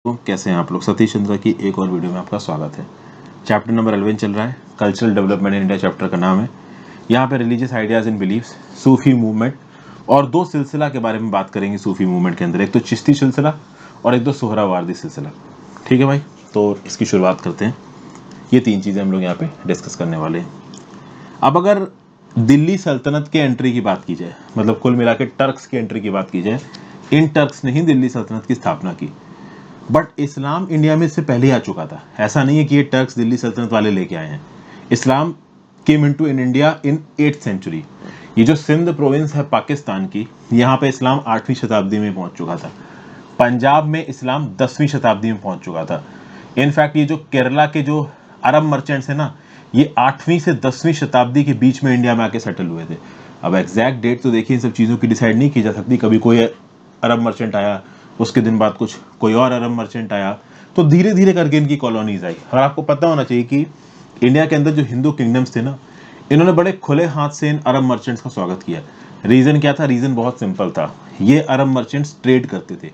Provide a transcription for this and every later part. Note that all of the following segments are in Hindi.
तो कैसे हैं आप लोग। सतीश चंद्रा की एक और वीडियो में आपका स्वागत है। चैप्टर नंबर 11 चल रहा है, cultural development in India chapter का नाम है। यहाँ पे religious ideas and beliefs, Sufi movement और दो सिलसिला के बारे में बात करेंगे सूफी मूवमेंट के अंदर, एक तो चिश्ती सिलसिला और एक तो सोहरावार्दी सिलसिला। ठीक है भाई, तो इसकी शुरुआत करते हैं। ये तीन चीज़ें हम लोग यहाँ पे डिस्कस करने वाले हैं। अब अगर दिल्ली सल्तनत के एंट्री की बात की जाए, मतलब कुल मिला के टर्क्स की एंट्री की बात की जाए, इन टर्क्स ने ही दिल्ली सल्तनत की स्थापना की। बट इस्लाम इंडिया में इससे पहले ही आ चुका था। ऐसा नहीं है कि ये टर्क्स दिल्ली सल्तनत वाले लेके आए हैं। Islam came into in India in 8th century. ये जो सिंध प्रोविंस है पाकिस्तान की, यहाँ पे इस्लाम 8वीं शताब्दी में पहुंच चुका था। पंजाब में इस्लाम 10वीं शताब्दी में पहुंच चुका था। इनफैक्ट ये जो केरला के जो अरब मर्चेंट्स हैं ना, ये 8वीं से 10वीं शताब्दी के बीच में इंडिया में आके सेटल हुए थे। अब एग्जैक्ट डेट तो देखिए, इन सब चीज़ों की डिसाइड नहीं की जा सकती। कभी कोई अरब मर्चेंट आया, उसके दिन बाद कुछ कोई और अरब मर्चेंट आया, तो धीरे धीरे करके इनकी कॉलोनीज आई। और आपको पता होना चाहिए कि इंडिया के अंदर जो हिंदू किंगडम्स थे ना, इन्होंने बड़े खुले हाथ से इन अरब मर्चेंट्स का स्वागत किया। रीज़न क्या था? रीज़न बहुत सिंपल था। ये अरब मर्चेंट्स ट्रेड करते थे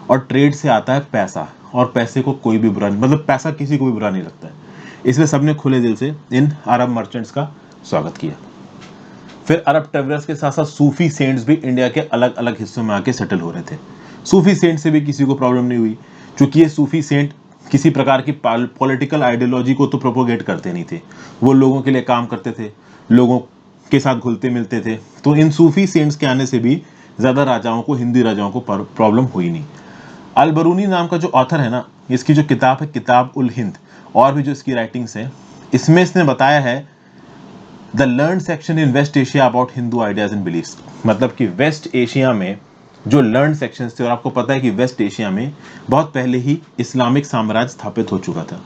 और ट्रेड से आता है पैसा, और पैसे को कोई भी बुरा नहीं, मतलब पैसा किसी को भी बुरा नहीं लगता है। इसलिए सबने खुले दिल से इन अरब मर्चेंट्स का स्वागत किया। फिर अरब ट्रेवलर्स के साथ साथ सूफी सेंट्स भी इंडिया के अलग अलग हिस्सों में आके सेटल हो रहे थे। सूफी सेंट से भी किसी को प्रॉब्लम नहीं हुई, क्योंकि ये सूफी सेंट किसी प्रकार की पॉलिटिकल आइडियोलॉजी को तो प्रोपोगेट करते नहीं थे। वो लोगों के लिए काम करते थे, लोगों के साथ घुलते मिलते थे। तो इन सूफी सेंट्स के आने से भी ज़्यादा राजाओं को, हिंदी राजाओं को प्रॉब्लम हुई नहीं। अल बरूनी नाम का जो ऑथर है ना, इसकी जो किताब है किताब उल हिंद, और भी जो इसकी राइटिंग्स है, इसमें इसने बताया है the learn section in West Asia about Hindu ideas and beliefs. मतलब कि वेस्ट एशिया में जो लर्न सेक्शंस थे, और आपको पता है कि वेस्ट एशिया में बहुत पहले ही इस्लामिक साम्राज्य स्थापित हो चुका था।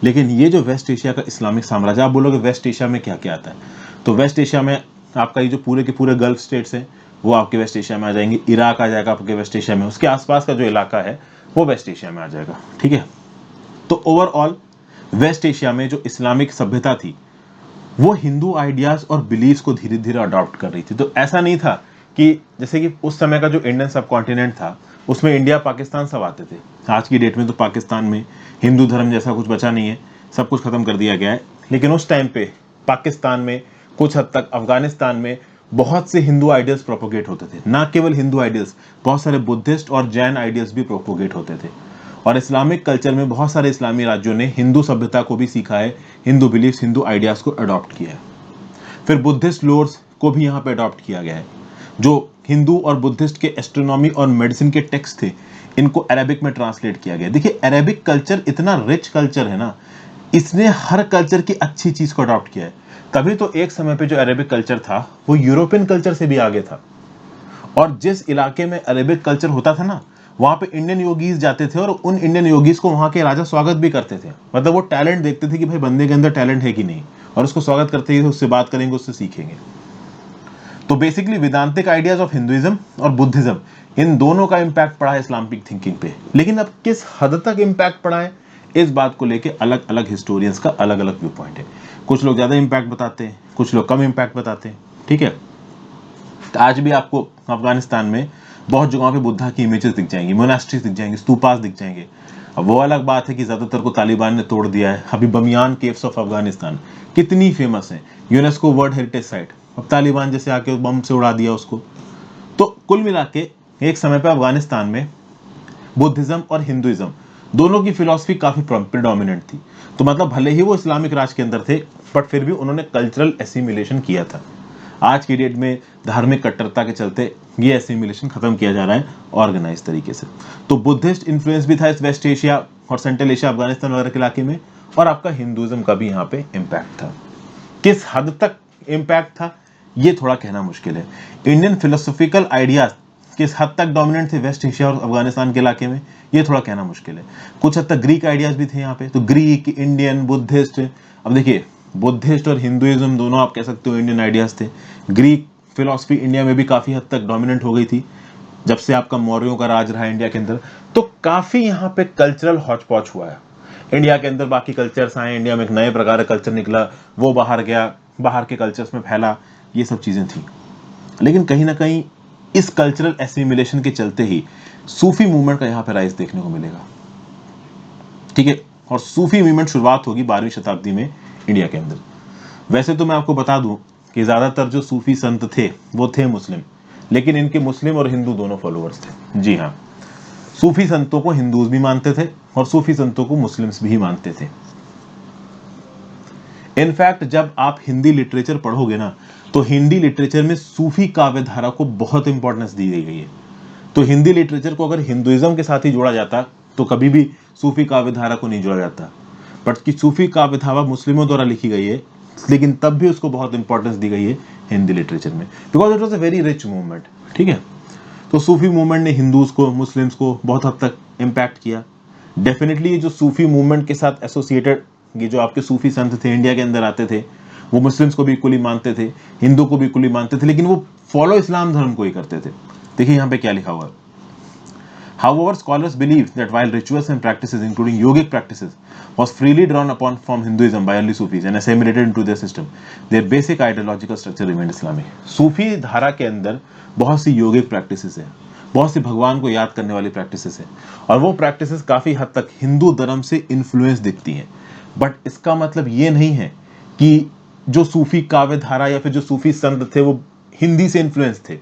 लेकिन ये जो वेस्ट एशिया का इस्लामिक साम्राज्य, आप बोलोगे वेस्ट एशिया में क्या क्या आता है, तो वेस्ट एशिया में आपका ये जो पूरे के पूरे गल्फ स्टेट्स हैं, वो आपके वेस्ट एशिया में आ जाएंगे। इराक आ जाएगा आपके वेस्ट एशिया में, उसके आसपास का जो इलाका है वो वेस्ट एशिया में आ जाएगा। ठीक है, तो ओवरऑल वेस्ट एशिया में जो इस्लामिक सभ्यता थी, वो हिंदू आइडियाज और बिलीव्स को धीरे धीरे अडॉप्ट कर रही थी। तो ऐसा नहीं था कि जैसे कि उस समय का जो इंडियन सब कॉन्टिनेंट था, उसमें इंडिया पाकिस्तान सब आते थे। आज की डेट में तो पाकिस्तान में हिंदू धर्म जैसा कुछ बचा नहीं है, सब कुछ खत्म कर दिया गया है। लेकिन उस टाइम पे पाकिस्तान में, कुछ हद तक अफगानिस्तान में बहुत से हिंदू आइडियल्स प्रोपोगेट होते थे। ना केवल हिंदू आइडियल्स, बहुत सारे बुद्धिस्ट और जैन आइडियल्स भी प्रोपोगेट होते थे। और इस्लामिक कल्चर में बहुत सारे इस्लामी राज्यों ने हिंदू सभ्यता को भी सीखा है, हिंदू बिलीफ्स, हिंदू आइडियाज को अडॉप्ट किया है। फिर बुद्धिस्ट लॉर्ड्स को भी यहाँ पे अडॉप्ट किया गया है। जो हिंदू और बुद्धिस्ट के एस्ट्रोनॉमी और मेडिसिन के टेक्स्ट थे, इनको अरेबिक में ट्रांसलेट किया गया। देखिए, अरेबिक कल्चर इतना रिच कल्चर है ना, इसने हर कल्चर की अच्छी चीज को अडॉप्ट किया है। तभी तो एक समय पे जो अरेबिक कल्चर था, वो यूरोपियन कल्चर से भी आगे था। और जिस इलाके में अरेबिक कल्चर होता था ना, वहां पे इंडियन योगीज जाते थे, और उन इंडियन योगीज को वहां के राजा स्वागत भी करते थे। मतलब वो टैलेंट देखते थे कि भाई बंदे के अंदर टैलेंट है कि नहीं, और उसको स्वागत करते ही उससे बात करेंगे, उससे सीखेंगे। तो बेसिकली वेदांतिक आइडियाज ऑफ हिंदुइज्म और बुद्धिज्म, इन दोनों का इंपैक्ट पड़ा है इस्लामिक थिंकिंग पे। लेकिन अब किस हद तक इंपैक्ट पड़ा है, इस बात को लेके अलग अलग हिस्टोरियंस का अलग अलग व्यू पॉइंट है। कुछ लोग ज्यादा इंपैक्ट बताते हैं, कुछ लोग कम इंपैक्ट बताते हैं। ठीक है, तो आज भी आपको अफगानिस्तान में बहुत जगहों पे बुद्धा की इमेजेस दिख जाएंगी, मोनास्ट्रीज दिख जाएंगे, स्तूपास दिख जाएंगे। अब वो अलग बात है कि ज्यादातर को तालिबान ने तोड़ दिया है। अभी बमियान केव्स ऑफ अफगानिस्तान कितनी फेमस है, यूनेस्को वर्ल्ड हेरिटेज साइट, अब तालिबान जैसे आके बम से उड़ा दिया उसको। तो कुल मिला के एक समय पर अफगानिस्तान में बुद्धिज्म और हिंदुइज्म दोनों की फिलॉसफी काफी प्रिडोमिनेंट थी। तो मतलब भले ही वो इस्लामिक राज के अंदर थे, बट फिर भी उन्होंने कल्चरल एसिमिलेशन किया था। आज की डेट में धार्मिक कट्टरता के चलते ये एसिमिलेशन खत्म किया जा रहा है ऑर्गेनाइज तरीके से। तो बुद्धिस्ट इन्फ्लुएंस भी था इस वेस्ट एशिया और सेंट्रल एशिया, अफगानिस्तान वगैरह के इलाके में, और आपका हिंदुइज्म का भी यहाँ पे इम्पैक्ट था। किस हद तक इम्पैक्ट था, ये थोड़ा कहना मुश्किल है। इंडियन फिलोसॉफिकल आइडियाज किस हद तक डोमिनेंट थे वेस्ट एशिया और अफगानिस्तान के इलाके में, ये थोड़ा कहना मुश्किल है। कुछ हद तक ग्रीक आइडियाज भी थे यहाँ पे, तो ग्रीक, इंडियन, बुद्धिस्ट। अब देखिए, बुद्धिस्ट और हिंदुइज्म दोनों आप कह सकते हो इंडियन आइडियाज थे। ग्रीक फिलोसफी इंडिया में भी काफी हद तक डोमिनेंट हो गई थी जब से आपका मौर्यों का राज रहा इंडिया के अंदर। तो काफी यहाँ पे कल्चरल हौच पौच हुआ है इंडिया के अंदर। बाकी कल्चर्स आए, इंडिया में एक नए प्रकार का कल्चर निकला, वो बाहर गया, बाहर के कल्चर्स में फैला, ये सब चीजें थी। लेकिन कहीं ना कहीं इस कल्चरल एसिमिलेशन के चलते ही सूफी मूवमेंट का यहाँ पे राइज देखने को मिलेगा। ठीक है। और सूफी मूवमेंट शुरुआत होगी 12वीं शताब्दी में इंडिया के अंदर। वैसे तो मैं आपको बता दूं कि ज्यादातर जो सूफी संत थे वो थे मुस्लिम, लेकिन इनके मुस्लिम और हिंदू दोनों फॉलोअर्स थे। जी हाँ, सूफी संतों को हिंदूज भी मानते थे और सूफी संतों को मुस्लिम्स भी मानते थे। इनफैक्ट जब आप हिंदी लिटरेचर पढ़ोगे ना, तो हिंदी लिटरेचर में सूफी काव्य धारा को बहुत इंपॉर्टेंस दी गई है। तो हिंदी लिटरेचर को अगर हिंदुइज्म के साथ ही जोड़ा जाता तो कभी भी सूफी काव्य धारा को नहीं जोड़ा जाता। बट कि सूफी काव्य धारा मुस्लिमों द्वारा लिखी गई है, लेकिन तब भी उसको बहुत इंपॉर्टेंस दी गई है हिंदी लिटरेचर में, because it was a very rich movement. ठीक है, तो सूफी मूवमेंट ने हिंदूज को, मुस्लिम्स को बहुत हद तक इम्पैक्ट किया। डेफिनेटली ये जो सूफी मूवमेंट के साथ एसोसिएटेड ये जो आपके सूफी संत थे इंडिया के अंदर आते थे, वो मुस्लिम्स को भी इक्वली मानते थे, हिंदू को भी इक्वली मानते थे, लेकिन वो फॉलो इस्लाम धर्म को ही करते थे। देखिए यहाँ पे क्या लिखा हुआ है। However, scholars believe that while rituals and practices, including yogic practices, was freely drawn upon from Hinduism by early Sufis and assimilated into their system, their basic ideological structure remained Islamic. सूफी धारा के अंदर बहुत सी योगिक प्रैक्टिसेस है, बहुत सी भगवान को याद करने वाली प्रैक्टिसेस है, और वो प्रैक्टिसेस काफी हद तक हिंदू धर्म से इन्फ्लुएंस दिखती हैं। बट इसका मतलब ये नहीं है कि जो सूफी काव्य धारा या फिर जो सूफी संत थे वो हिंदी से इन्फ्लुएंस थे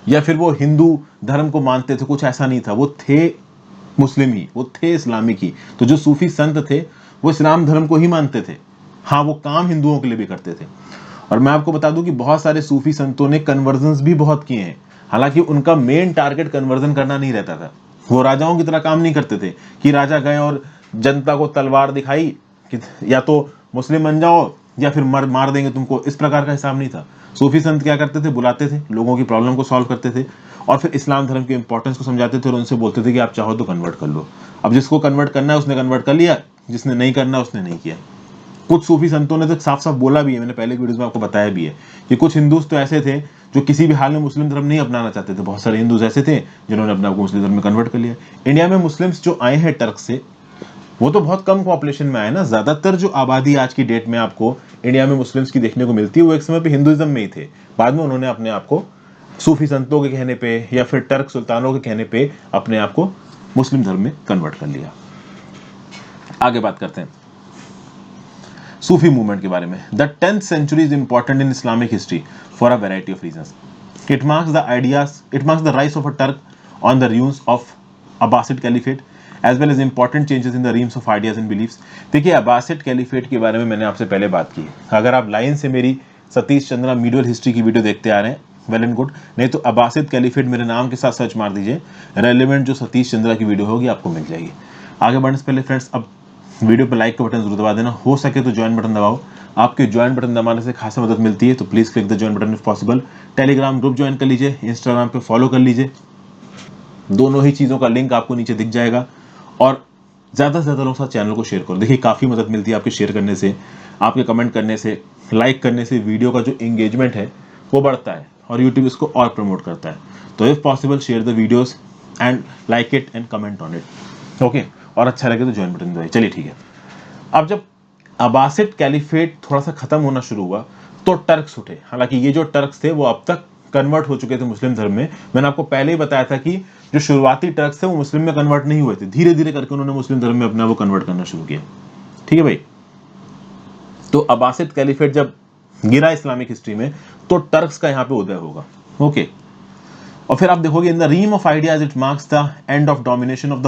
या फिर वो हिंदू धर्म को मानते थे, कुछ ऐसा नहीं था। वो थे मुस्लिम ही, वो थे इस्लामिक ही। तो जो सूफी संत थे वो इस्लाम धर्म को ही मानते थे। हाँ, वो काम हिंदुओं के लिए भी करते थे। और मैं आपको बता दूं कि बहुत सारे सूफी संतों ने कन्वर्जन्स भी बहुत किए हैं। हालांकि उनका मेन टारगेट कन्वर्जन करना नहीं रहता था। वो राजाओं की तरह काम नहीं करते थे कि राजा गए और जनता को तलवार दिखाई कि या तो मुस्लिम बन जाओ या फिर मार देंगे तुमको, इस प्रकार का हिसाब नहीं था। सूफी संत क्या करते थे, बुलाते थे, लोगों की प्रॉब्लम को सॉल्व करते थे और फिर इस्लाम धर्म के इंपॉर्टेंस को समझाते थे और उनसे बोलते थे कि आप चाहो तो कन्वर्ट कर लो। अब जिसको कन्वर्ट करना है उसने कन्वर्ट कर लिया, जिसने नहीं करना उसने नहीं किया। कुछ सूफी संतों ने तो साफ साफ बोला भी है, मैंने पहले वीडियोस में आपको बताया भी है कि कुछ हिंदूज तो ऐसे थे जो किसी भी हाल में मुस्लिम धर्म नहीं अपनाना चाहते थे। बहुत सारे हिंदूज ऐसे थे जिन्होंने अपने आपको मुस्लिम धर्म में कन्वर्ट कर लिया। इंडिया में मुस्लिम्स जो आए हैं टर्क से, वो तो बहुत कम पॉपुलेशन में आए ना। ज्यादातर जो आबादी आज की डेट में आपको इंडिया में मुस्लिम्स की देखने को मिलती है वो एक समय पे हिंदुइज्म में ही थे। बाद में उन्होंने अपने आप को सूफी संतों के कहने पे या फिर टर्क सुल्तानों के कहने पे अपने आप को मुस्लिम धर्म में कन्वर्ट कर लिया। आगे बात करते हैं सूफी मूवमेंट के बारे में। The 10th century is important in Islamic history for a variety of reasons. It marks the rise of a Turk on the ruins of Abbasid Caliphate as well as important changes in the realms of ideas and beliefs. देखिए, अब्बासिड कैलिफेट के बारे में मैंने आपसे पहले बात की। अगर आप लाइन से मेरी सतीश चंद्रा मीडियल हिस्ट्री की वीडियो देखते आ रहे हैं, वेल एंड गुड, नहीं तो अब्बासिद कैलिफेट मेरे नाम के साथ सर्च मार दीजिए, रेलिवेंट जो सतीश चंद्रा की वीडियो होगी आपको मिल जाएगी। आगे बढ़ने से पहले फ्रेंड्स, अब वीडियो पर लाइक का बटन जरूर दबा देना, हो सके तो ज्वाइन बटन दबाओ। आपके ज्वाइन बटन दबाने से खासा मदद मिलती है, तो please click the join button if possible. Telegram group join कर लीजिए, इंस्टाग्राम पे फॉलो कर लीजिए, दोनों ही चीज़ों का लिंक आपको नीचे दिख जाएगा। और ज़्यादा से ज़्यादा लोगों के साथ चैनल को शेयर करो। देखिए, काफ़ी मदद मिलती है आपके शेयर करने से, आपके कमेंट करने से, लाइक करने से वीडियो का जो एंगेजमेंट है वो बढ़ता है और यूट्यूब इसको और प्रमोट करता है। तो if possible share the videos and like it and comment on it, okay. और अच्छा लगे तो ज्वाइन बटन दबाइए। चलिए ठीक है। अब जब अब्बासिड कैलिफेट थोड़ा सा खत्म होना शुरू हुआ तो टर्क्स उठे। हालांकि ये जो टर्क्स थे वो अब तक कन्वर्ट हो चुके थे मुस्लिम धर्म में। मैंने आपको पहले ही बताया था कि जो शुरुआती टर्क्स थे वो मुस्लिम में कन्वर्ट नहीं हुए थे, धीरे धीरे करके उन्होंने मुस्लिम धर्म में अपना वो कन्वर्ट करना शुरू किया। ठीक है भाई। तो अब्बासिड कैलिफेट जब गिरा इस्लामिक हिस्ट्री में तो टर्क्स का यहाँ पे उदय होगा, ओके। और फिर आप देखोगे in the realm of ideas it marks the end of domination of the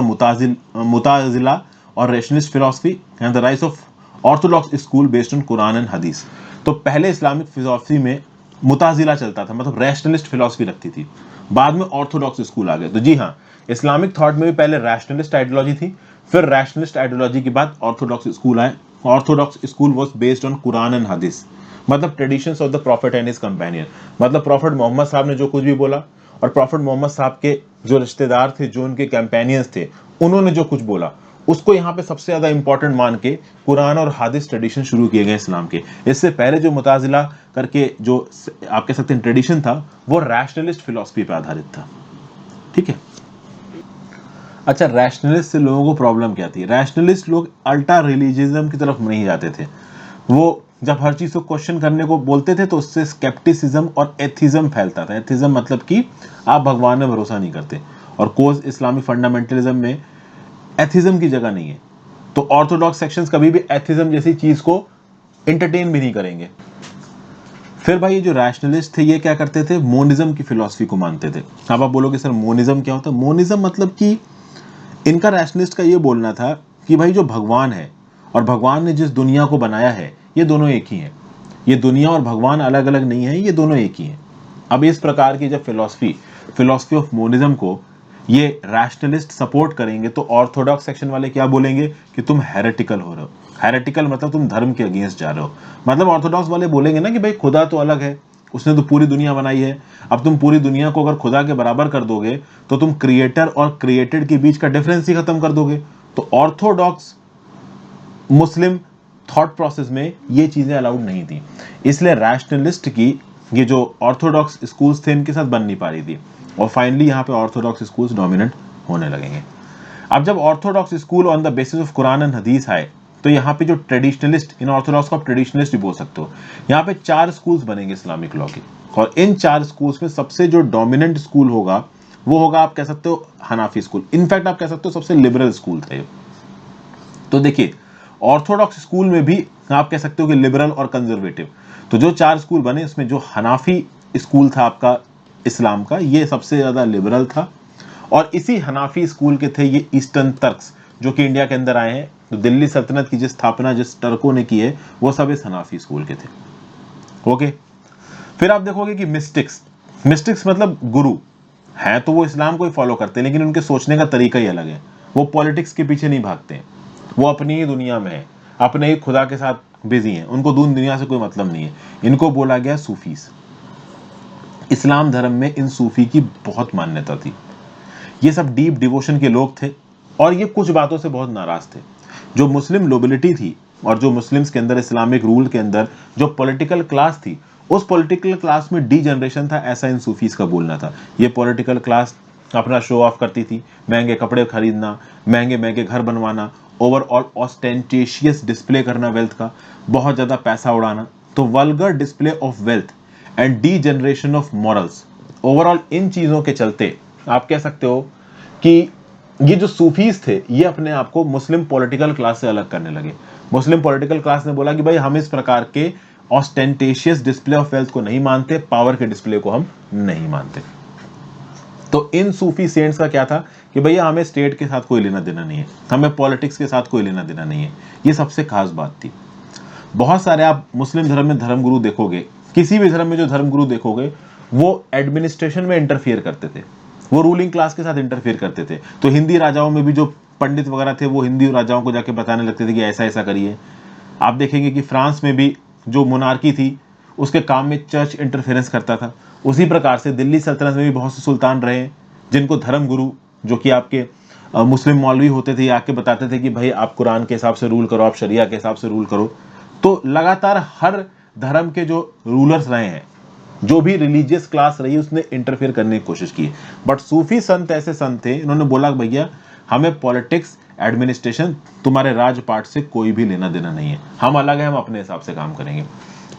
Mutazila और rationalist philosophy and the rise of orthodox school based on Quran and Hadith. तो पहले इस्लामिक फिलॉसफी में मुताजिला चलता था, मतलब रैशनलिस्ट फिलॉसफी रखती थी। बाद में ऑर्थोडॉक्स स्कूल आ गए। तो जी हाँ, इस्लामिक थॉट में भी पहले रैशनलिस्ट आइडियोलॉजी थी, फिर रैशनलिस्ट आइडियोलॉजी के बाद ऑर्थोडॉक्स स्कूल आए। Orthodox school was based on Quran and हदीस, मतलब traditions of the profit and his companion. मतलब प्रॉफिट मोहम्मद साहब ने जो कुछ भी बोला और प्रॉफिट मोहम्मद साहब के जो रिश्तेदार थे, जो उनके कंपेनियंस थे, उन्होंने जो कुछ बोला उसको यहाँ पे सबसे ज्यादा इंपॉर्टेंट मान के कुरान और हादिस ट्रेडिशन शुरू किए गए इस्लाम के। इससे पहले जो मुताजिला करके जो आप कह सकते हैं ट्रेडिशन था वो रैशनलिस्ट फिलॉसफी पे आधारित था। ठीक है। अच्छा, रैशनलिस्ट से लोगों को प्रॉब्लम क्या थी? रैशनलिस्ट लोग अल्ट्रा रिलीजियज्म की तरफ नहीं जाते थे। वो जब हर चीज को क्वेश्चन करने को बोलते थे तो उससे स्केप्टिसिज्म और एथिज्म फैलता था। एथिज्म मतलब कि आप भगवान में भरोसा नहीं करते, और कोर्स इस्लामी फंडामेंटलिज्म में एथिज्म की जगह नहीं है। तो ऑर्थोडॉक्स सेक्शंस कभी भी एथिज्म जैसी चीज को एंटरटेन भी नहीं करेंगे। फिर भाई ये जो रैशनलिस्ट थे ये क्या करते थे, मोनिज्म की फिलॉसफी को मानते थे। अब आप बोलोगे सर मोनिज्म क्या होता है? मोनिज्म मतलब कि इनका रैशनलिस्ट का ये बोलना था कि भाई जो भगवान है और भगवान ने जिस दुनिया को बनाया है ये दोनों एक ही हैं। ये दुनिया और भगवान अलग अलग नहीं है, ये दोनों एक ही हैं। अब इस प्रकार की जब फिलॉसफी ऑफ मोनिज्म को ये रैशनलिस्ट सपोर्ट करेंगे तो ऑर्थोडॉक्स सेक्शन वाले क्या बोलेंगे कि तुम हेरेटिकल हो रहे हो। हेरेटिकल मतलब तुम धर्म के अगेंस्ट जा रहे हो। मतलब ऑर्थोडॉक्स वाले बोलेंगे ना कि भाई खुदा तो अलग है, उसने तो पूरी दुनिया बनाई है। अब तुम पूरी दुनिया को अगर खुदा के बराबर कर दोगे तो तुम क्रिएटर और क्रिएटेड के बीच का डिफरेंस ही खत्म कर दोगे। तो ऑर्थोडॉक्स मुस्लिम थॉट प्रोसेस में ये चीजें अलाउड नहीं थी, इसलिए रैशनलिस्ट की ये जो ऑर्थोडॉक्स स्कूल्स थे इनके साथ बन नहीं पा रही थी और फाइनली यहाँ पे ऑर्थोडॉक्स स्कूल्स डोमिनेंट होने लगेंगे। अब जब Orthodox school on the basis of Quran and हदीस आए तो यहाँ पे जो ट्रेडिशनलिस्ट, इन ऑर्थोडॉक्स को आप ट्रेडिशनलिस्ट भी बोल सकते हो, यहाँ पे 4 स्कूल्स बनेंगे इस्लामिक लॉ के और इन 4 स्कूल्स में सबसे जो डोमिनेंट स्कूल होगा वो होगा, आप कह सकते हो हनाफी स्कूल। इनफैक्ट आप कह सकते हो सबसे लिबरल स्कूल था ये। तो देखिए ऑर्थोडॉक्स स्कूल में भी आप कह सकते हो कि लिबरल और कंजर्वेटिव, तो जो 4 स्कूल बने उसमें जो हनाफी स्कूल था आपका इस्लाम का, ये सबसे ज्यादा लिबरल था। और इसी हनाफी स्कूल के थे ये ईस्टर्न टर्क्स जो कि इंडिया के अंदर आए हैं। तो दिल्ली सल्तनत की जिस स्थापना जिस टर्कों ने की है वो सब इस हनाफी स्कूल के थे। ओके, फिर आप देखोगे कि मिस्टिक्स मतलब गुरु हैं, तो वो इस्लाम को ही फॉलो करते हैं लेकिन उनके सोचने का तरीका ही अलग है। वो पॉलिटिक्स के पीछे नहीं भागते, वो अपनी ही दुनिया में है, अपने ही खुदा के साथ बिजी हैं, उनको दूर दुनिया से कोई मतलब नहीं है। इनको बोला गया सूफीस। इस्लाम धर्म में इन सूफी की बहुत मान्यता थी। ये सब डीप डिवोशन के लोग थे और ये कुछ बातों से बहुत नाराज थे। जो मुस्लिम नोबिलिटी थी और जो मुस्लिम्स के अंदर इस्लामिक रूल के अंदर जो पॉलिटिकल क्लास थी, उस पॉलिटिकल क्लास में डी जनरेशन था, ऐसा इन सूफीज का बोलना था। ये पॉलिटिकल क्लास अपना शो ऑफ करती थी, महंगे कपड़े खरीदना, महंगे महंगे घर बनवाना, ओवरऑल ऑस्टेंटेशियस डिस्प्ले करना वेल्थ का, बहुत ज्यादा पैसा उड़ाना। तो vulgar display of wealth and D generation of morals, overall इन चीजों के चलते आप कह सकते हो कि ये जो सूफीज थे ये अपने आप को मुस्लिम पॉलिटिकल क्लास से अलग करने लगे। मुस्लिम पॉलिटिकल क्लास ने बोला कि भाई हम इस प्रकार के ऑस्टेंटेशियस डिस्प्ले ऑफ वेल्थ को नहीं मानते, पावर के डिस्प्ले को हम नहीं मानते। तो इन सूफी सेंट्स का क्या था कि भैया हमें स्टेट के साथ कोई लेना देना नहीं है, हमें पॉलिटिक्स के साथ कोई लेना देना नहीं है। ये सबसे खास बात थी। बहुत सारे आप मुस्लिम धर्म में धर्मगुरु देखोगे, किसी भी धर्म में जो धर्मगुरु देखोगे वो एडमिनिस्ट्रेशन में इंटरफियर करते थे, वो रूलिंग क्लास के साथ इंटरफियर करते थे। तो हिंदी राजाओं में भी जो पंडित वगैरह थे वो हिंदी राजाओं को जाके बताने लगते थे कि ऐसा ऐसा करिए। आप देखेंगे कि फ्रांस में भी जो मोनार्की थी उसके काम में चर्च इंटरफेरेंस करता था। उसी प्रकार से दिल्ली सल्तनत में भी बहुत से सुल्तान रहे जिनको धर्म गुरु जो कि आपके मुस्लिम मौलवी होते थे, आके बताते थे कि भाई आप कुरान के हिसाब से रूल करो, आप शरिया के हिसाब से रूल करो। तो लगातार हर धर्म के जो रूलर्स रहे हैं, जो भी रिलीजियस क्लास रही उसने इंटरफेयर करने की कोशिश की। बट सूफी संत ऐसे संत थे, इन्होंने बोला भैया हमें पॉलिटिक्स, एडमिनिस्ट्रेशन, तुम्हारे राजपाट से कोई भी लेना देना नहीं है, हम अलग है, हम अपने हिसाब से काम करेंगे।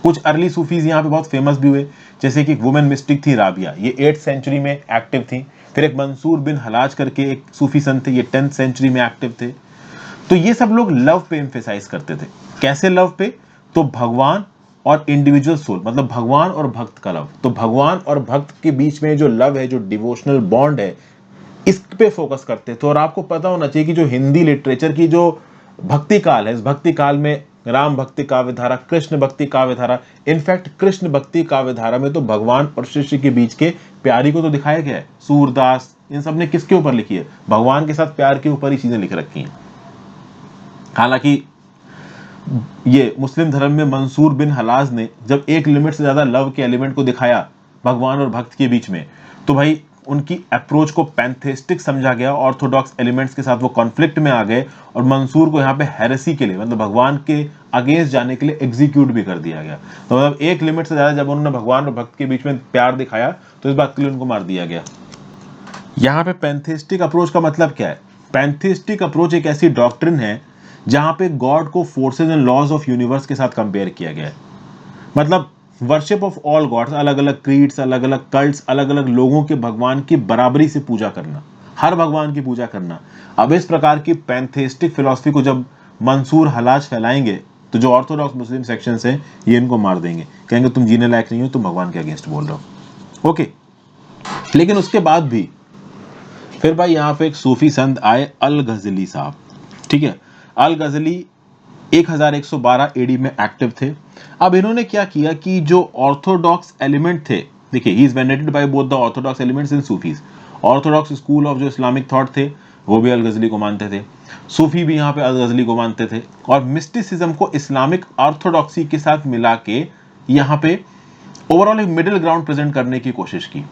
कुछ अर्ली सूफीज यहाँ पे बहुत फेमस भी हुए, जैसे कि एक वुमेन मिस्टिक थी राबिया, ये 8th सेंचुरी में एक्टिव थी। फिर एक मंसूर बिन हलाज करके एक सूफी संत थे, ये 10th सेंचुरी में एक्टिव थे। तो ये सब लोग लव पे एम्फेसाइज करते थे। कैसे लव पे? तो भगवान और इंडिविजुअल सोल, मतलब भगवान और भक्त का लव। तो भगवान और भक्त के बीच में जो लव है, जो डिवोशनल बॉन्ड है, इस पे फोकस करते थे। और आपको पता होना चाहिए कि जो हिंदी लिटरेचर की जो भक्ति काल है, इस भक्ति काल में राम भक्ति काव्य धारा, कृष्ण भक्ति काव्य धारा, इनफैक्ट कृष्ण भक्ति काव्य धारा में तो भगवान और शिष्य के बीच के प्यारी को तो दिखाया गया है। सूरदास इन सब ने किसके ऊपर लिखी है? भगवान के साथ प्यार के ऊपर ही चीजें लिख रखी हैं। हालांकि ये मुस्लिम धर्म में मंसूर बिन हलाज ने जब एक लिमिट से ज्यादा लव के एलिमेंट को दिखाया भगवान और भक्त के बीच में, तो भाई उनकी अप्रोच को पैंथेस्टिक समझा गया, ऑर्थोडॉक्स एलिमेंट्स के साथ वो कॉन्फ्लिक्ट में आ गए और मंसूर को यहाँ पे हेरेसी के लिए, मतलब भगवान के अगेंस्ट जाने के लिए एग्जीक्यूट भी कर दिया गया। तो मतलब एक लिमिट से ज्यादा जब उन्होंने भगवान और भक्त के बीच में प्यार दिखाया तो इस बात के लिए उनको मार दिया गया। यहाँ पे पैंथेस्टिक अप्रोच का मतलब क्या है? पैंथेस्टिक अप्रोच एक ऐसी डॉक्ट्रिन है जहां पे गॉड को forces and laws of universe के साथ कंपेयर किया गया है। मतलब वर्शिप ऑफ ऑल गॉड्स, अलग अलग क्रीड्स, अलग अलग कल्ट्स, अलग अलग लोगों के भगवान की बराबरी से पूजा करना, हर भगवान की पूजा करना। अब इस प्रकार की पैंथेइस्टिक फिलॉसफी को जब मंसूर हलाज फैलाएंगे तो जो ऑर्थोडॉक्स मुस्लिम सेक्शंस हैं ये इनको मार देंगे, कहेंगे तुम जीने लायक नहीं हो, तुम भगवान के अगेंस्ट बोल रहे हो। ओके, लेकिन उसके बाद भी फिर भाई यहाँ पे एक सूफी संत आए, अल गजली साहब। ठीक है, अल गजली 1112 एडी में एक्टिव थे। अब इन्होंने क्या किया कि जो ऑर्थोडॉक्स एलिमेंट थे, देखिए he is venerated by both the orthodox elements in Sufis. Orthodox school of जो इस्लामिक थॉट थे वो भी अल गजली को मानते थे, सूफी भी यहाँ पे अल गजली को मानते थे, और मिस्टिसिज्म को इस्लामिक ऑर्थोडॉक्सी के साथ मिला के यहाँ पे ओवरऑल एक मिडिल ग्राउंड प्रेजेंट करने की कोशिश की।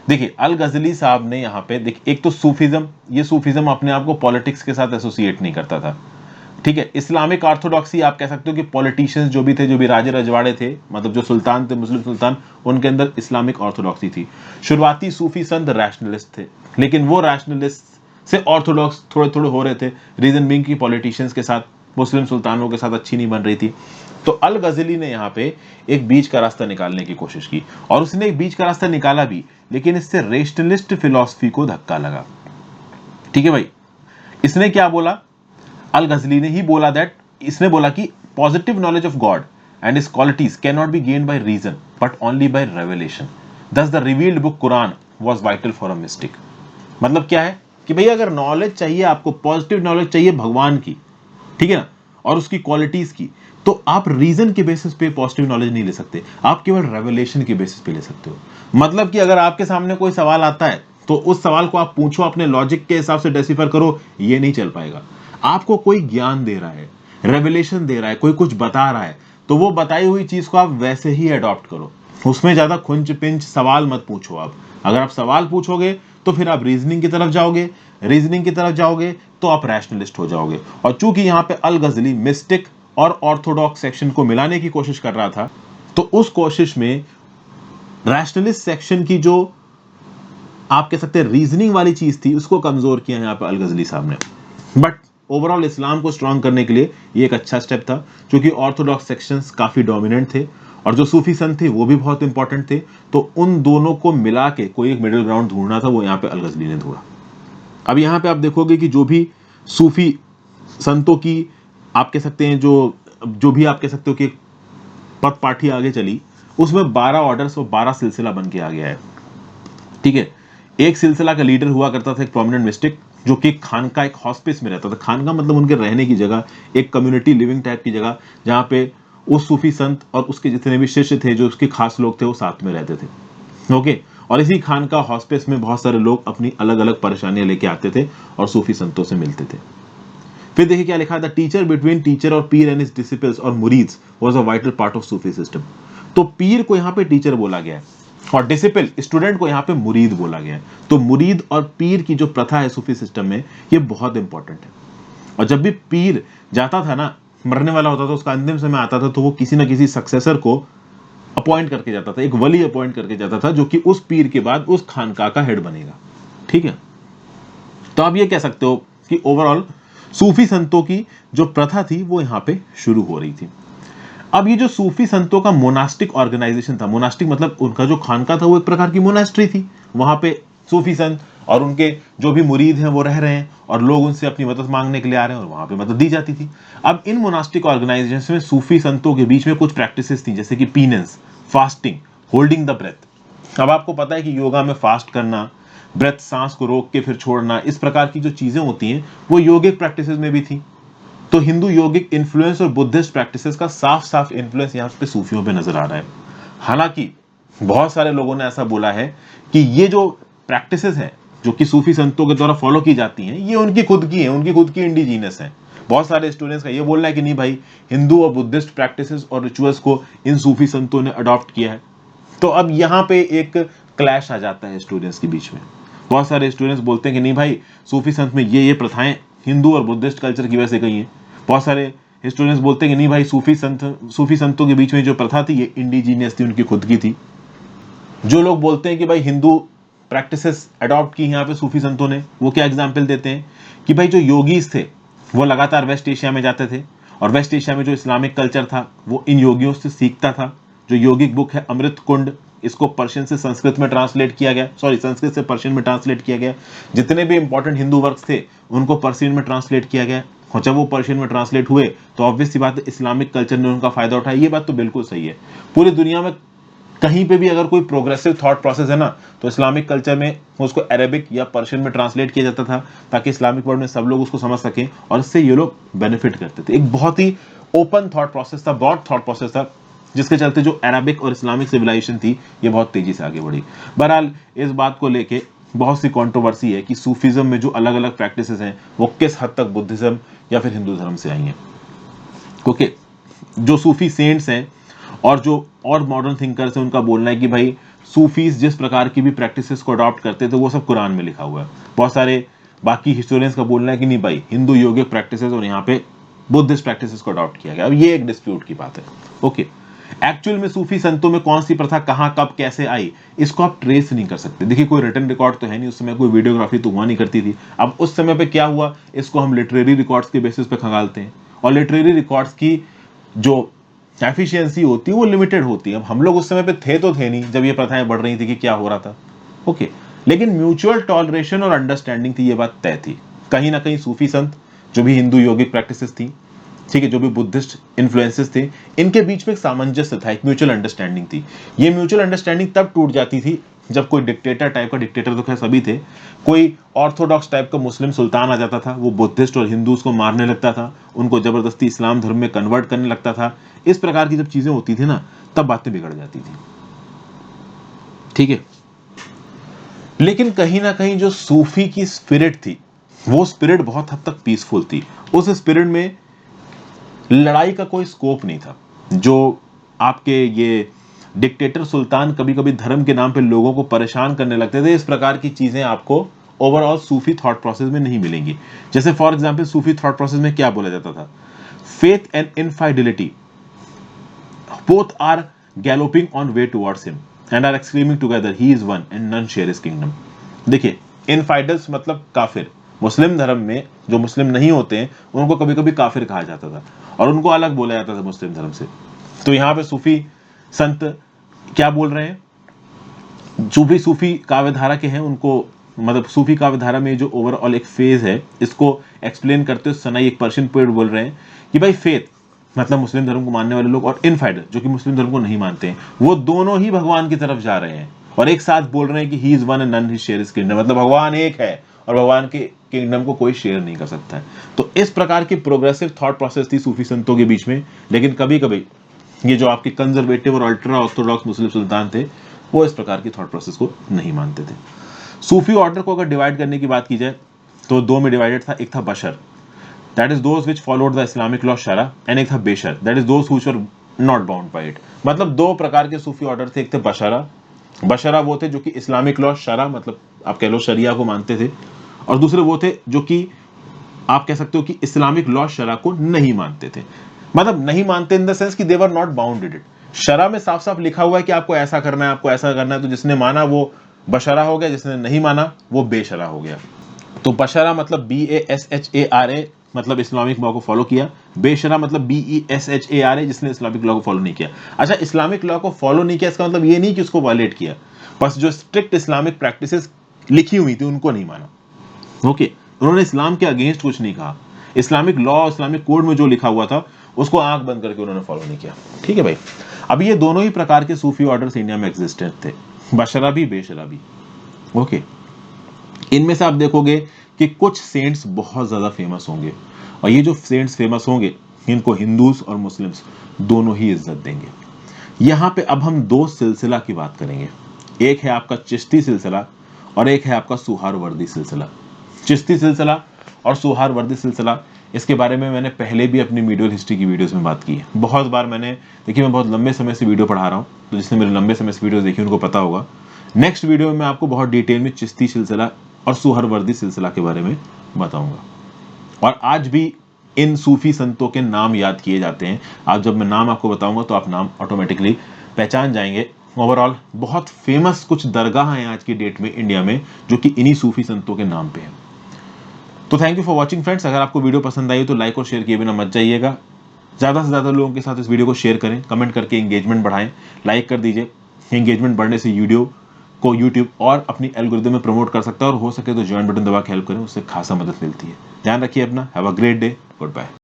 देखिए अल गजली साहब ने यहाँ पे देखिए, एक तो सूफिज्म, ये सूफिज्म अपने आप को पॉलिटिक्स के साथ एसोसिएट नहीं करता था। ठीक है, इस्लामिक ऑर्थोडॉक्सी आप कह सकते हो कि पॉलिटिशियंस जो भी थे, जो भी राजे रजवाड़े थे, मतलब जो सुल्तान थे, मुस्लिम सुल्तान, उनके अंदर इस्लामिक ऑर्थोडॉक्सी थी। शुरुआती सूफी संत रैशनलिस्ट थे, लेकिन वो रैशनलिस्ट से ऑर्थोडॉक्स थोड़े थोड़े हो रहे थे, रीजन बीइंग की पॉलिटिशियंस के साथ, मुस्लिम सुल्तानों के साथ अच्छी नहीं बन रही थी। तो अल गजली ने यहाँ पे एक बीच का रास्ता निकालने की कोशिश की, और उसने एक बीच का रास्ता निकाला भी, लेकिन इससे रेशनलिस्ट फिलॉसफी को धक्का लगा। ठीक है भाई, इसने क्या बोला, अल गजली ने ही बोला दैट, इसने बोला कि positive knowledge of God and his qualities can not be gained by reason but only by revelation, thus the revealed book Quran was vital for a mystic. मतलब क्या है कि भैया अगर नॉलेज चाहिए आपको, पॉजिटिव नॉलेज चाहिए भगवान की, ठीक है ना, और उसकी क्वालिटीज की, तो आप रीजन के बेसिस पे पॉजिटिव नॉलेज नहीं ले सकते, आप केवल रेवलेशन के बेसिस पे ले सकते हो। मतलब कि अगर आपके सामने कोई सवाल आता है तो उस सवाल को आप पूछो, अपने लॉजिक के हिसाब से डेसिफर करो, ये नहीं चल पाएगा। आपको कोई ज्ञान दे रहा है, रेवलेशन दे रहा है, कोई कुछ बता रहा है, तो वो बताई हुई चीज को आप वैसे ही अडॉप्ट करो, उसमें ज्यादा खुंच पिंच सवाल मत पूछो। आप अगर आप सवाल पूछोगे तो फिर आप रीजनिंग की तरफ जाओगे, रीजनिंग की तरफ जाओगे तो आप रैशनलिस्ट हो जाओगे। और चूंकि यहाँ पे अल गजली मिस्टिक और ऑर्थोडॉक्स सेक्शन को मिलाने की कोशिश कर रहा था, तो उस कोशिश में रैशनलिस्ट सेक्शन की जो आप कह सकते हैं रीजनिंग वाली चीज थी, उसको कमजोर किया यहाँ पे अल गजली साहब ने। बट ओवरऑल इस्लाम को स्ट्रॉन्ग करने के लिए ये एक अच्छा स्टेप था, क्योंकि ऑर्थोडॉक्स सेक्शंस काफी डोमिनेंट थे और जो सूफी संत थे वो भी बहुत इंपॉर्टेंट थे। तो उन दोनों को मिला के कोई एक मिडिल ग्राउंड ढूंढना था, वो यहाँ पे अल गजली ने ढूंढा। अब यहाँ पे आप देखोगे कि जो भी सूफी संतों की आप कह सकते हैं, जो भी आप कह सकते हो कि पद पाठी आगे चली, उसमें 12 ऑर्डर्स और 12 सिलसिला बन के आ गया है। ठीक है, एक सिलसिला का लीडर हुआ करता था एक प्रोमिनेंट मिस्टिक, जो कि खानका, एक हॉस्पिस में रहता था। खानका मतलब उनके रहने की जगह, एक कम्युनिटी लिविंग टाइप की जगह, जहाँ पे उस सूफी संत और उसके जितने भी शिष्य थे, जो उसके खास लोग थे, वो साथ में रहते थे। ओके, और इसी खानका हॉस्पिस में बहुत सारे लोग अपनी अलग अलग परेशानियां लेके आते थे और सूफी संतों से मिलते थे। फिर देखिए क्या लिखा था, टीचर बिटवीन टीचर और पीर एंड हिज डिसिपल्स और मुरीद्स was a vital part of Sufi system. तो पीर को यहाँ पे टीचर बोला गया है और डिसिपल स्टूडेंट को यहाँ पे मुरीद बोला गया है। तो मुरीद और पीर की जो प्रथा है सूफी सिस्टम में, ये बहुत इंपॉर्टेंट है। और जब भी पीर जाता था ना, मरने वाला होता था, उसका अंतिम समय आता था, तो वो किसी ना किसी सक्सेसर को अपॉइंट करके जाता था, एक वली अपॉइंट करके जाता था, जो कि उस पीर के बाद उस खानका का हेड बनेगा। ठीक है, तो आप ये कह सकते हो कि ओवरऑल सूफी संतों की जो प्रथा थी वो यहाँ पे शुरू हो रही थी। अब ये जो सूफी संतों का मोनास्टिक ऑर्गेनाइजेशन था, मोनास्टिक मतलब उनका जो खानका था वो एक प्रकार की मोनास्ट्री थी, वहां पे सूफी संत और उनके जो भी मुरीद हैं वो रह रहे हैं और लोग उनसे अपनी मदद मांगने के लिए आ रहे हैं और वहां पे मदद दी जाती थी। अब इन मोनास्टिक ऑर्गेनाइजेशन में सूफी संतों के बीच में कुछ प्रैक्टिसेस थी, जैसे कि penance, fasting, holding the breath. अब आपको पता है कि योगा में फास्ट करना, ब्रेथ, सांस को रोक के फिर छोड़ना, इस प्रकार की जो चीजें होती हैं वो योगिक प्रैक्टिसेस में भी थी। तो हिंदू योगिक इन्फ्लुएंस और बुद्धिस्ट प्रैक्टिसेस का साफ साफ इन्फ्लुएंस यहाँ पे सूफियों पे नजर आ रहा है। हालांकि बहुत सारे लोगों ने ऐसा बोला है कि ये जो प्रैक्टिसेस हैं, जो कि सूफी संतों के द्वारा फॉलो की जाती हैं, ये उनकी खुद की है, उनकी खुद की इंडिजीनियस है। बहुत सारे स्टूडेंट्स का ये बोलना है कि नहीं भाई, हिंदू और बुद्धिस्ट प्रैक्टिसेस और रिचुअल्स को इन सूफी संतों ने अडॉप्ट किया है। तो अब यहाँ पे एक क्लैश आ जाता है स्टूडेंट्स के बीच में। बहुत सारे स्टूडेंट्स बोलते हैं कि नहीं भाई, सूफी संत में ये प्रथाएं हिंदू और बुद्धिस्ट कल्चर की वजह से गई हैं। बहुत सारे स्टूडेंट्स बोलते हैं कि नहीं भाई, सूफी संतों के बीच में जो प्रथा थी ये इंडिजीनियस थी, उनकी खुद की थी। जो लोग बोलते हैं कि भाई हिंदू प्रैक्टिसेस अडॉप्ट की यहाँ पे सूफी संतों ने, वो क्या एग्जाम्पल देते हैं कि भाई जो योगीज थे वो लगातार वेस्ट एशिया में जाते थे और वेस्ट एशिया में जो इस्लामिक कल्चर था वो इन योगियों से सीखता था। जो योगिक बुक है अमृत कुंड, इसको पर्शियन से संस्कृत में ट्रांसलेट किया गया, सॉरी संस्कृत से पर्शियन में ट्रांसलेट किया गया। जितने भी इंपॉर्टेंट हिंदू वर्क्स थे उनको पर्शियन में ट्रांसलेट किया गया, और जब वो पर्शियन में ट्रांसलेट हुए तो ऑब्वियस सी बात है इस्लामिक कल्चर ने उनका फायदा उठाया। ये बात तो बिल्कुल सही है। पूरी दुनिया में कहीं पे भी अगर कोई प्रोग्रेसिव थॉट प्रोसेस है ना, तो इस्लामिक कल्चर में उसको अरेबिक या पर्शियन में ट्रांसलेट किया जाता था, ताकि इस्लामिक वर्ल्ड में सब लोग उसको समझ सकें, और इससे ये लोग बेनिफिट करते थे। एक बहुत ही ओपन थॉट प्रोसेस था, ब्रॉड थॉट प्रोसेस था, जिसके चलते जो अरबिक और इस्लामिक सिविलाइजेशन थी ये बहुत तेजी से आगे बढ़ी। बहरहाल इस बात को लेके बहुत सी कंट्रोवर्सी है कि सूफीज्म में जो अलग अलग प्रैक्टिसेस हैं वो किस हद तक बुद्धिज्म या फिर हिंदू धर्म से आई हैं। ओके, जो सूफी सेंट्स हैं और जो और मॉडर्न थिंकर्स हैं उनका बोलना है कि भाई सूफीज जिस प्रकार की भी प्रैक्टिसेस को अडॉप्ट करते थे वो सब कुरान में लिखा हुआ है। बहुत सारे बाकी हिस्टोरियंस का बोलना है कि नहीं भाई, हिंदू योगिक प्रैक्टिसेस और यहाँ पे बुद्धिस्ट प्रैक्टिसेस को अडॉप्ट किया गया। अब ये एक डिस्प्यूट की बात है। ओके, एक्चुअल में सूफी संतों में कौन सी प्रथा कहां कब कैसे आई, इसको आप ट्रेस नहीं कर सकते। देखिए कोई रिटन रिकॉर्ड तो है नहीं, उस समय कोई वीडियोग्राफी तो हुआ नहीं करती थी। अब उस समय पे क्या हुआ, इसको हम लिटरेरी रिकॉर्ड्स के बेसिस पे खंगालते हैं, और लिटरेरी रिकॉर्ड्स की जो एफिशिएंसी होती है वो लिमिटेड होती है। अब हम लोग उस समय पे थे तो थे नहीं जब ये प्रथाएं बढ़ रही थी कि क्या हो रहा था। ओके, लेकिन म्यूचुअल टॉलरेशन और अंडरस्टैंडिंग थी, ये बात तय थी। कहीं ना कहीं सूफी संत जो भी हिंदू योगिक प्रैक्टिसेस थी, ठीक है, जो भी बुद्धिस्ट इन्फ्लुएंसेस थे, इनके बीच में एक सामंजस्य था, एक म्यूचुअल अंडरस्टैंडिंग थी। ये म्यूचुअल अंडरस्टैंडिंग तब टूट जाती थी जब कोई डिक्टेटर टाइप का, डिक्टेटर तो खैर सभी थे, कोई ऑर्थोडॉक्स टाइप का मुस्लिम सुल्तान आ जाता था, वो बुद्धिस्ट और हिंदूज को मारने लगता था, उनको जबरदस्ती इस्लाम धर्म में कन्वर्ट करने लगता था। इस प्रकार की जब चीजें होती थी ना, तब बातें बिगड़ जाती थी। ठीक है, लेकिन कहीं ना कहीं जो सूफी की स्पिरिट थी वो स्पिरिट बहुत हद तक पीसफुल थी। उस स्पिरिट में लड़ाई का कोई स्कोप नहीं था। जो आपके ये डिक्टेटर सुल्तान कभी कभी धर्म के नाम पे लोगों को परेशान करने लगते थे, इस प्रकार की चीजें आपको ओवरऑल सूफी थॉट प्रोसेस में नहीं मिलेंगी। जैसे for example Sufi thought process में क्या बोला जाता था, faith and infidelity both are galloping on way towards him and are exclaiming together he is one and none share his kingdom। देखिए, इनफाइडल्स मतलब काफिर। मुस्लिम धर्म में जो मुस्लिम नहीं होते हैं उनको कभी कभी काफिर कहा जाता था और उनको अलग बोला जाता था मुस्लिम धर्म से। तो यहाँ पे सूफी संत क्या बोल रहे हैं, जो भी सूफी काव्यधारा के हैं उनको, मतलब सूफी काव्यधारा में जो ओवरऑल एक फेज है, इसको एक्सप्लेन करते हुए सनाई एक पर्शियन पोएट बोल रहे हैं कि भाई फेथ मतलब मुस्लिम धर्म को मानने वाले लोग और इनफाइडल जो कि मुस्लिम धर्म को नहीं मानते हैं, वो दोनों ही भगवान की तरफ जा रहे हैं और एक साथ बोल रहे हैं कि he is one and none share his kingdom. मतलब भगवान एक है और भगवान के किंगडम को कोई शेयर नहीं कर सकता है। तो इस प्रकार की प्रोग्रेसिव थॉट प्रोसेस थी सूफी संतों के बीच में। लेकिन कभी कभी ये जो आपके कंजर्वेटिव और अल्ट्रा ऑर्थोडॉक्स मुस्लिम सुल्तान थे वो इस प्रकार की थॉट प्रोसेस को नहीं मानते थे। सूफी ऑर्डर को अगर डिवाइड करने की बात की जाए तो दो में डिवाइडेड था। एक था बशर, that is those which followed the Islamic law शरा, एंड एक था बेशर, that is those which were not bound by it. मतलब दो प्रकार के सूफी ऑर्डर थे। एक थे बशरा, बशरा वो थे जो कि इस्लामिक लॉ शरा मतलब आप कह लो शरिया को मानते थे, और दूसरे वो थे जो कि आप कह सकते हो कि इस्लामिक लॉ शरा को नहीं मानते थे। मतलब नहीं मानते इन द सेंस कि दे वर नॉट बाउंडेड इट। शरा में साफ साफ लिखा हुआ है कि आपको ऐसा करना है, आपको ऐसा करना है, तो जिसने माना वो बशरा हो गया, जिसने नहीं माना वो बेशरा हो गया। तो बशरा मतलब BASHARA मतलब इस्लामिक लॉ को फॉलो किया, बेशरा मतलब BESHARA जिसने इस्लामिक लॉ को फॉलो नहीं किया। अच्छा, इस्लामिक लॉ को फॉलो नहीं किया इसका मतलब ये नहीं कि उसको वायलेट किया, बस जो स्ट्रिक्ट इस्लामिक प्रैक्टिसेस लिखी हुई थी उनको नहीं माना। ओके, उन्होंने इस्लाम के अगेंस्ट कुछ नहीं कहा, इस्लामिक लॉ इस्लामिक कोड में जो लिखा हुआ था उसको आंख बंद करके उन्होंने फॉलो नहीं किया। ठीक है भाई, अब ये दोनों ही प्रकार के सूफी ऑर्डर्स इंडिया में एग्जिस्टेंट थे, बशरा भी बेशरा भी। ओके, इनमें से आप देखोगे कि कुछ सेंट्स बहुत ज्यादा फेमस होंगे और ये जो सेंट्स फेमस होंगे इनको हिंदूज और मुस्लिम्स दोनों ही इज्जत देंगे। यहां पे अब हम दो सिलसिला की बात करेंगे, एक है आपका चिश्ती सिलसिला और एक है आपका सुहारवर्दी सिलसिला। चिश्ती सिलसिला और सुहारवर्दी सिलसिला, इसके बारे में मैंने पहले भी अपनी मीडियल हिस्ट्री की वीडियोस में बात की है बहुत बार। मैंने देखिए मैं बहुत लंबे समय से वीडियो पढ़ा रहा हूँ, तो जिसने मेरे लंबे समय से वीडियोस देखी उनको पता होगा। नेक्स्ट वीडियो में मैं आपको बहुत डिटेल में चिश्ती सिलसिला और सुहरवर्दी सिलसिला के बारे में बताऊंगा। और आज भी इन सूफी संतों के नाम याद किए जाते हैं। आज जब मैं नाम आपको बताऊंगा तो आप नाम ऑटोमेटिकली पहचान जाएंगे। ओवरऑल बहुत फेमस कुछ दरगाह हैं आज की डेट में इंडिया में जो कि इन्हीं सूफी संतों के नाम पे हैं। तो thank you for watching friends. अगर आपको वीडियो पसंद आई तो लाइक और शेयर किए बिना मत जाइएगा। ज़्यादा से ज़्यादा लोगों के साथ इस वीडियो को शेयर करें, कमेंट करके एंगेजमेंट बढ़ाएं, लाइक कर दीजिए, एंगेजमेंट बढ़ने से वीडियो को यूट्यूब और अपनी एल्गोरिदम में प्रमोट कर सकता है, और हो सके तो ज्वाइन बटन दबा के हेल्प करें, उससे खासा मदद मिलती है। ध्यान रखिए अपना। Have a great day. Good bye.